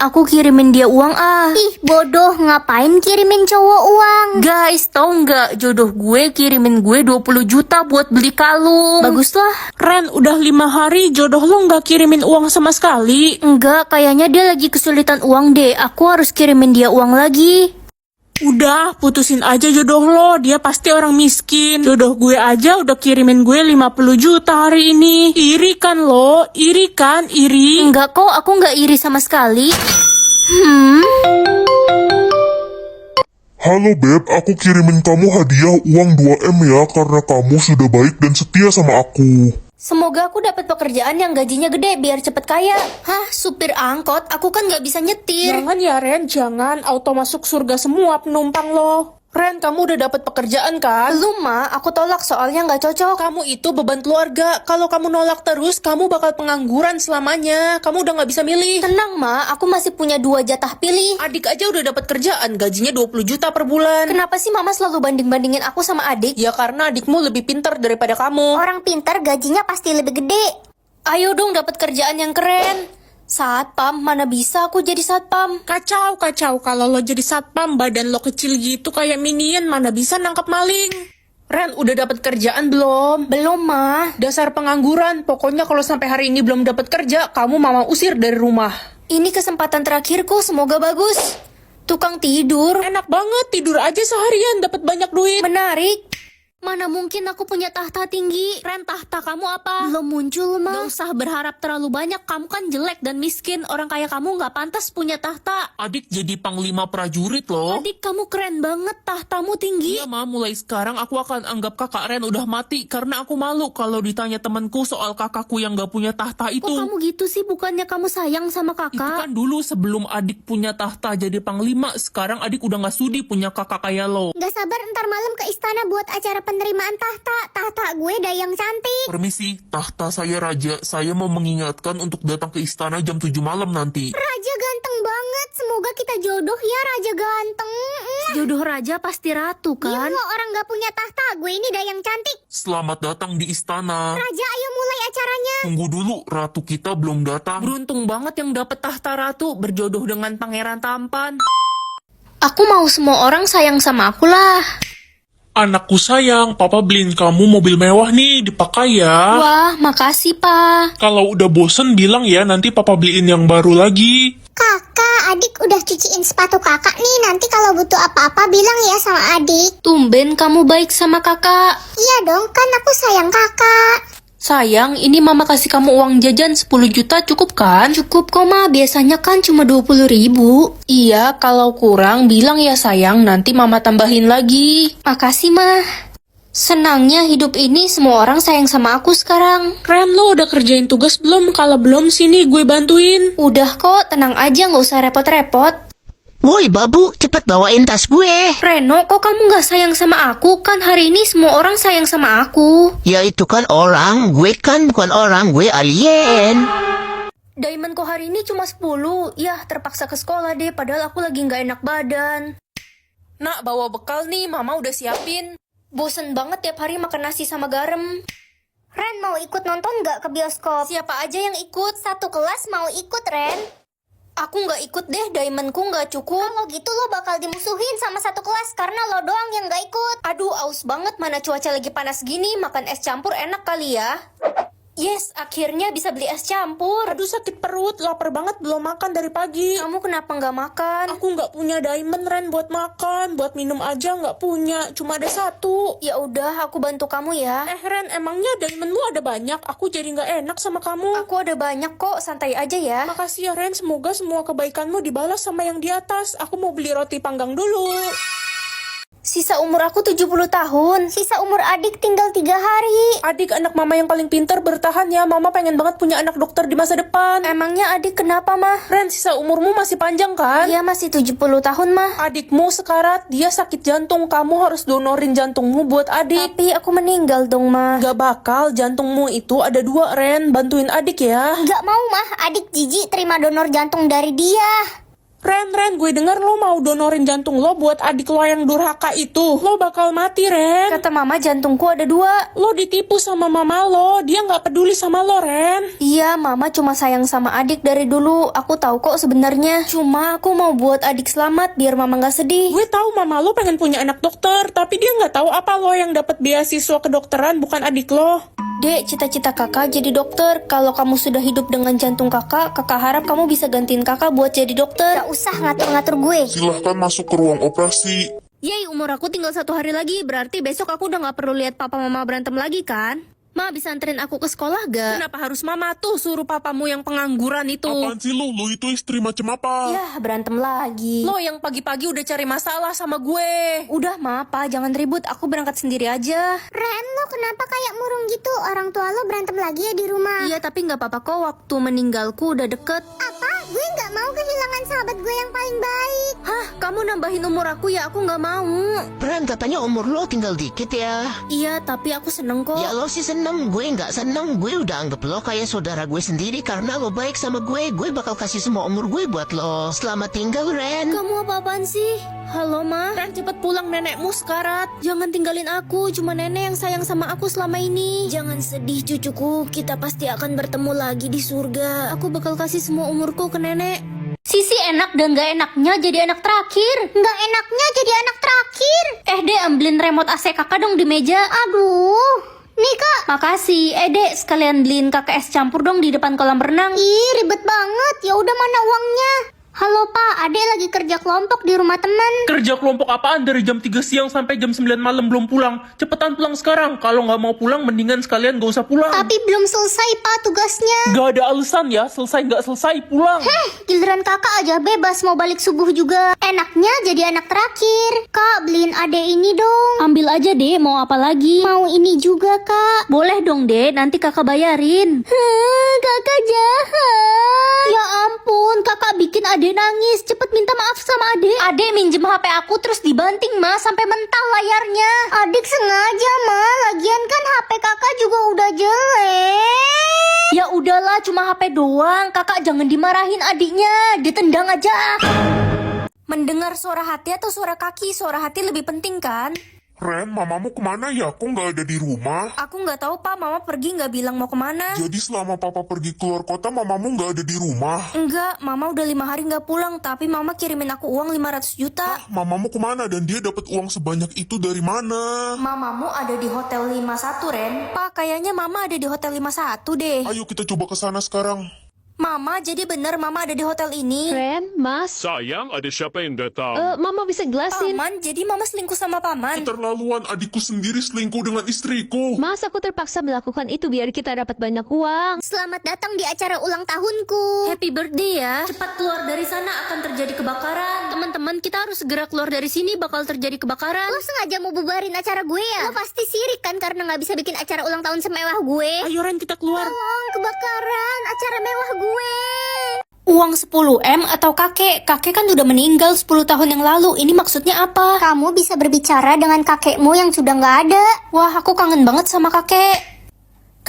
Aku kirimin dia uang ah. Ih, bodoh, ngapain kirimin cowok uang? Guys, tau nggak jodoh gue kirimin gue 20 juta buat beli kalung. Baguslah. Ren, udah 5 hari jodoh lo nggak kirimin uang sama sekali. Enggak, kayaknya dia lagi kesulitan uang deh. Aku harus kirimin dia uang lagi. Udah, putusin aja jodoh lo, dia pasti orang miskin. Jodoh gue aja udah kirimin gue 50 juta hari ini. Iri kan lo? Iri kan? Iri? Enggak kok, aku nggak iri sama sekali. Halo Beb, aku kirimin kamu hadiah uang 2M ya karena kamu sudah baik dan setia sama aku. Semoga aku dapat pekerjaan yang gajinya gede biar cepet kaya. Hah, supir angkot? Aku kan nggak bisa nyetir. Jangan ya Ren, jangan. Auto masuk surga semua penumpang lo. Ren, kamu udah dapat pekerjaan kan? Belum ma, aku tolak soalnya nggak cocok. Kamu itu beban keluarga. Kalau kamu nolak terus, kamu bakal pengangguran selamanya. Kamu udah nggak bisa milih. Tenang ma, aku masih punya 2 jatah pilih. Adik aja udah dapat kerjaan, gajinya 20 juta per bulan. Kenapa sih mama selalu banding-bandingin aku sama adik? Ya karena adikmu lebih pintar daripada kamu. Orang pintar gajinya pasti lebih gede. Ayo dong dapat kerjaan yang keren. Satpam, mana bisa aku jadi satpam? Kacau. Kalau lo jadi satpam, badan lo kecil gitu kayak minion, mana bisa nangkap maling. Ren, udah dapat kerjaan belum? Belum ma. Dasar pengangguran. Pokoknya kalau sampai hari ini belum dapat kerja, kamu mama usir dari rumah. Ini kesempatan terakhirku, semoga bagus. Tukang tidur. Enak banget, tidur aja seharian dapat banyak duit. Menarik. Mana mungkin aku punya tahta tinggi? Ren, tahta kamu apa? Belum muncul, Ma. Gak usah berharap terlalu banyak, kamu kan jelek dan miskin. Orang kaya kamu gak pantas punya tahta. Adik jadi panglima prajurit loh. Adik, kamu keren banget, tahtamu tinggi. Iya ma, mulai sekarang aku akan anggap kakak Ren udah mati karena aku malu kalau ditanya temanku soal kakakku yang gak punya tahta itu. Kok kamu gitu sih? Bukannya kamu sayang sama Itu kakak? kan dulu sebelum adik punya tahta jadi panglima, sekarang adik udah gak sudi punya kakak kayak lo. Gak sabar ntar malam ke istana buat acara penerimaan tahta. Tahta gue dayang cantik. Permisi, tahta saya raja. Saya mau mengingatkan untuk datang ke istana jam 7 malam nanti. Raja ganteng banget. Semoga kita jodoh ya, Raja ganteng. Jodoh raja pasti ratu Diam kan? lo, orang gak punya tahta. Gue ini dayang cantik. Selamat datang di istana. Raja, ayo mulai acaranya. Tunggu dulu, ratu kita belum datang. Beruntung banget yang dapet tahta ratu berjodoh dengan pangeran tampan. Aku mau semua orang sayang sama aku lah. Anakku sayang, papa beliin kamu mobil mewah nih, dipakai ya. Wah, makasih pa. Kalau udah bosen bilang ya, nanti papa beliin yang baru lagi. Kakak, adik udah cuciin sepatu kakak nih. Nanti kalau butuh apa-apa bilang ya sama adik. Tumben kamu baik sama kakak. Iya dong, kan aku sayang kakak. Sayang, ini mama kasih kamu uang jajan 10 juta cukup kan? Cukup kok ma, biasanya kan cuma 20 ribu. Iya, kalau kurang bilang ya sayang, nanti mama tambahin lagi. Makasih ma. Senangnya hidup ini semua orang sayang sama aku sekarang. Ren, lo udah kerjain tugas belum? Kalau belum sini gue bantuin. Udah kok, tenang aja nggak usah repot-repot. Woi babu, cepet bawain tas gue. Reno, kok kamu nggak sayang sama aku? Kan hari ini semua orang sayang sama aku. Ya itu kan orang, gue kan bukan orang, gue alien. Diamond kok hari ini cuma 10. Yah, terpaksa ke sekolah deh, padahal aku lagi nggak enak badan. Nak, bawa bekal nih, mama udah siapin. Bosen banget tiap hari makan nasi sama garam. Ren mau ikut nonton gak ke bioskop? Siapa aja yang ikut? Satu kelas mau ikut, Ren. Aku nggak ikut deh, diamondku nggak cukup. Kalau gitu lo bakal dimusuhin sama satu kelas karena lo doang yang gak ikut. Aduh, aus banget, mana cuaca lagi panas gini, makan es campur enak kali ya. Yes, akhirnya bisa beli es campur. Aduh sakit perut, lapar banget belum makan dari pagi. Kamu kenapa nggak makan? Aku nggak punya diamond Ren buat makan, buat minum aja nggak punya, cuma ada satu. Ya udah, aku bantu kamu ya. Ren, emangnya diamondmu ada banyak? Aku jadi nggak enak sama kamu. Aku ada banyak kok, santai aja ya. Makasih ya Ren, semoga semua kebaikanmu dibalas sama yang di atas. Aku mau beli roti panggang dulu. Sisa umur aku 70 tahun. Sisa umur adik tinggal 3 hari. Adik anak mama yang paling pintar bertahan ya. Mama pengen banget punya anak dokter di masa depan. Emangnya adik kenapa mah? Ren, sisa umurmu masih panjang kan? Iya masih 70 tahun mah. Adikmu sekarat, dia sakit jantung. Kamu harus donorin jantungmu buat adik. Tapi aku meninggal dong mah. Gak bakal, jantungmu itu ada 2 Ren. Bantuin adik ya. Gak mau mah, adik jijik terima donor jantung dari dia. Ren, gue denger lo mau donorin jantung lo buat adik lo yang durhaka itu. Lo bakal mati, Ren. Kata mama jantungku ada 2. Lo ditipu sama mama lo, dia nggak peduli sama lo, Ren. Iya, mama cuma sayang sama adik dari dulu. Aku tahu kok sebenarnya. Cuma aku mau buat adik selamat biar mama nggak sedih. Gue tahu mama lo pengen punya anak dokter, tapi dia nggak tahu apa lo yang dapat beasiswa kedokteran bukan adik lo. Dek, cita-cita kakak jadi dokter. Kalau kamu sudah hidup dengan jantung kakak harap kamu bisa gantiin kakak buat jadi dokter. Gak usah ngatur-ngatur gue. Silahkan masuk ke ruang operasi. Yeay, umur aku tinggal 1 hari lagi. Berarti besok aku udah gak perlu lihat papa mama berantem lagi kan? Ma, bisa anterin aku ke sekolah gak? Kenapa harus mama tuh suruh papamu yang pengangguran itu? Apaan sih lo? Lo itu istri macam apa? Yah, berantem lagi. Lo yang pagi-pagi udah cari masalah sama gue. Udah, ma, pa, jangan ribut. Aku berangkat sendiri aja. Ren, lo kenapa kayak murung gitu? Orang tua lo berantem lagi ya di rumah. Iya, tapi gak apa-apa kok. Waktu meninggalku udah deket. Apa? Gue gak mau kehilangan sahabat gue yang paling baik. Hah, kamu nambahin umur aku ya? Aku gak mau. Ren, katanya umur lo tinggal dikit ya. Iya, tapi aku seneng kok. Ya lo sih seneng, gue nggak seneng. Gue udah anggap lo kayak saudara gue sendiri karena lo baik sama gue. Gue bakal kasih semua umur gue buat lo. Selamat tinggal, Ren. Kamu apa-apaan sih? Halo, Ma. Ren, cepet pulang, nenekmu sekarat. Jangan tinggalin aku, cuma nenek yang sayang sama aku selama ini. Jangan sedih cucuku, kita pasti akan bertemu lagi di surga. Aku bakal kasih semua umurku ke nenek. Sisi enak dan gak enaknya jadi anak terakhir. Gak enaknya jadi anak terakhir. Dek, ambilin remote AC kakak dong di meja. Aduh, nih kak. Makasih. Dek, sekalian beliin kakak es campur dong di depan kolam renang. Ih, ribet banget. Ya udah, mana uangnya? Halo pak, adek lagi kerja kelompok di rumah teman. Kerja kelompok apaan dari jam 3 siang sampai jam 9 malam belum pulang? Cepetan pulang sekarang. Kalau nggak mau pulang, mendingan sekalian gak usah pulang. Tapi belum selesai pak tugasnya. Gak ada alasan ya, selesai nggak selesai pulang. Giliran kakak aja bebas mau balik subuh juga. Enaknya jadi anak terakhir. Kak, beliin adek ini dong. Ambil aja deh, mau apa lagi? Mau ini juga kak. Boleh dong deh, nanti kakak bayarin. Kakak jahat. Ya ampun, kakak bikin adek nangis. Cepet minta maaf sama adek. Adek minjem HP aku terus dibanting ma sampai mental layarnya. Adik sengaja mah. Lagian kan HP kakak juga udah jelek. Ya udahlah, cuma HP doang. Kakak jangan dimarahin adiknya, ditendang aja. Mendengar suara hati atau suara kaki? Suara hati lebih penting kan? Ren, mamamu kemana ya? Kok nggak ada di rumah? Aku nggak tahu pak, mama pergi nggak bilang mau kemana. Jadi selama papa pergi keluar kota, mamamu nggak ada di rumah? Enggak, mama udah 5 hari nggak pulang, tapi mama kirimin aku uang 500 juta. Mamamu kemana dan dia dapat uang sebanyak itu dari mana? Mamamu ada di Hotel 51, Ren. Pak, kayaknya mama ada di Hotel 51 deh. Ayo kita coba ke sana sekarang. Mama, jadi bener mama ada di hotel ini? Ren, Mas, Sayang, ada siapa yang datang? Mama bisa jelasin. Paman, jadi mama selingkuh sama paman? Keterlaluan, adikku sendiri selingkuh dengan istriku. Mas, aku terpaksa melakukan itu biar kita dapat banyak uang. Selamat datang di acara ulang tahunku. Happy birthday ya. Cepat keluar dari sana, akan terjadi kebakaran. Teman-teman, kita harus segera keluar dari sini, bakal terjadi kebakaran. Lo sengaja mau bubarin acara gue ya? Lo pasti sirik kan karena gak bisa bikin acara ulang tahun semewah gue. Ayo Ren, kita keluar. Tolong, kebakaran acara mewah gue. Uang 10M atau kakek? Kakek kan udah meninggal 10 tahun yang lalu. Ini maksudnya apa? Kamu bisa berbicara dengan kakekmu yang sudah gak ada. Wah, aku kangen banget sama kakek.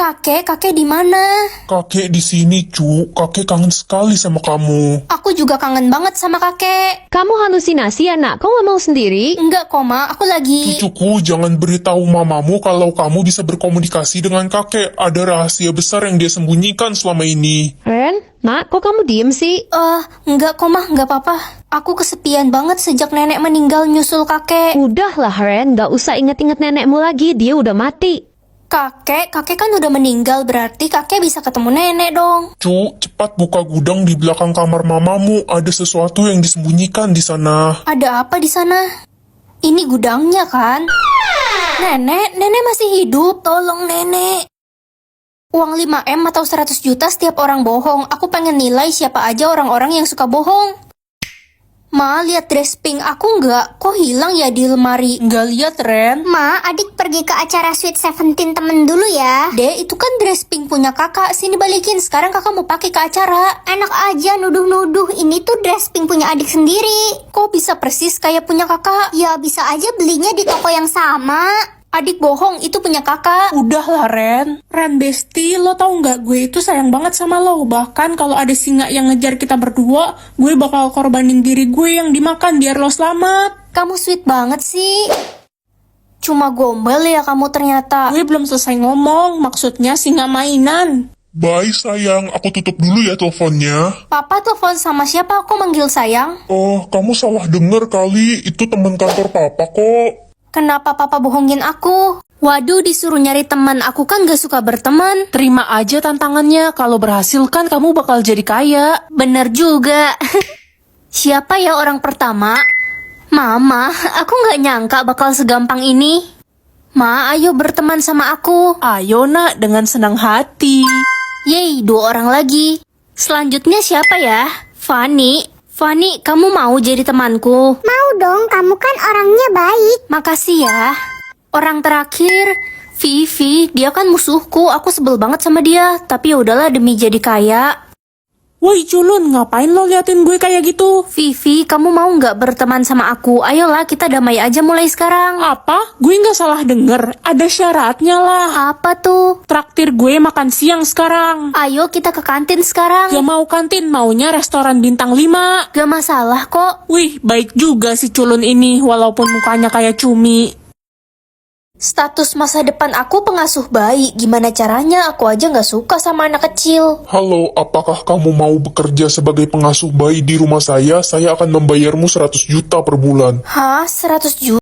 Kakek di mana? Kakek di sini, cu. Kakek kangen sekali sama kamu. Aku juga kangen banget sama kakek. Kamu halusinasi ya, nak? Kau nggak mau sendiri? Enggak, Koma, aku lagi... Cucuku, jangan beritahu mamamu kalau kamu bisa berkomunikasi dengan kakek. Ada rahasia besar yang dia sembunyikan selama ini. Ren, nak, kok kamu diem sih? Enggak, Koma, enggak apa-apa. Aku kesepian banget sejak nenek meninggal nyusul kakek. Udahlah, Ren, nggak usah inget-inget nenekmu lagi. Dia udah mati. Kakek kan udah meninggal, berarti kakek bisa ketemu nenek dong. Cu, cepat buka gudang di belakang kamar mamamu. Ada sesuatu yang disembunyikan di sana. Ada apa di sana? Ini gudangnya kan? Nenek masih hidup, tolong nenek. Uang 5M atau 100 juta setiap orang bohong. Aku pengen nilai siapa aja orang-orang yang suka bohong. Ma, lihat dress pink aku nggak? Kok hilang ya di lemari? Nggak lihat, Ren. Ma, adik pergi ke acara Sweet Seventeen temen dulu ya. Dek, itu kan dress pink punya kakak. Sini balikin, sekarang kakak mau pakai ke acara. Enak aja nuduh-nuduh, ini tuh dress pink punya adik sendiri. Kok bisa persis kayak punya kakak? Ya bisa aja belinya di toko yang sama. Adik bohong, itu punya kakak. Udah lah, Ren. Ren, Besti, lo tau nggak gue itu sayang banget sama lo. Bahkan kalau ada singa yang ngejar kita berdua, gue bakal korbanin diri gue yang dimakan biar lo selamat. Kamu sweet banget sih. Cuma gombal ya kamu ternyata. Gue belum selesai ngomong, maksudnya singa mainan. Bye sayang, aku tutup dulu ya teleponnya. Papa telepon sama siapa? Aku manggil sayang. Oh, kamu salah denger kali, itu teman kantor papa kok. Kenapa papa bohongin aku? Waduh, disuruh nyari teman. Aku kan gak suka berteman. Terima aja tantangannya, kalau berhasil kan kamu bakal jadi kaya. Bener juga. Siapa ya orang pertama? Mama, aku gak nyangka bakal segampang ini. Ma, ayo berteman sama aku. Ayo nak, dengan senang hati. Yeay, 2 orang lagi. Selanjutnya siapa ya? Fanny. Fanny, kamu mau jadi temanku? Mau dong, kamu kan orangnya baik. Makasih ya. Orang terakhir, Vivi. Dia kan musuhku, aku sebel banget sama dia. Tapi ya udahlah demi jadi kaya. Woi culun, ngapain lo liatin gue kayak gitu? Vivi, kamu mau nggak berteman sama aku? Ayolah, kita damai aja mulai sekarang. Apa? Gue nggak salah denger. Ada syaratnya lah. Apa tuh? Traktir gue makan siang sekarang. Ayo kita ke kantin sekarang. Gak mau kantin, maunya restoran bintang 5. Gak masalah kok. Wih, baik juga si culun ini, walaupun mukanya kayak cumi. Status masa depan aku pengasuh bayi. Gimana caranya? Aku aja nggak suka sama anak kecil. Halo, apakah kamu mau bekerja sebagai pengasuh bayi di rumah saya? Saya akan membayarmu 100 juta per bulan. Hah? 100 juta?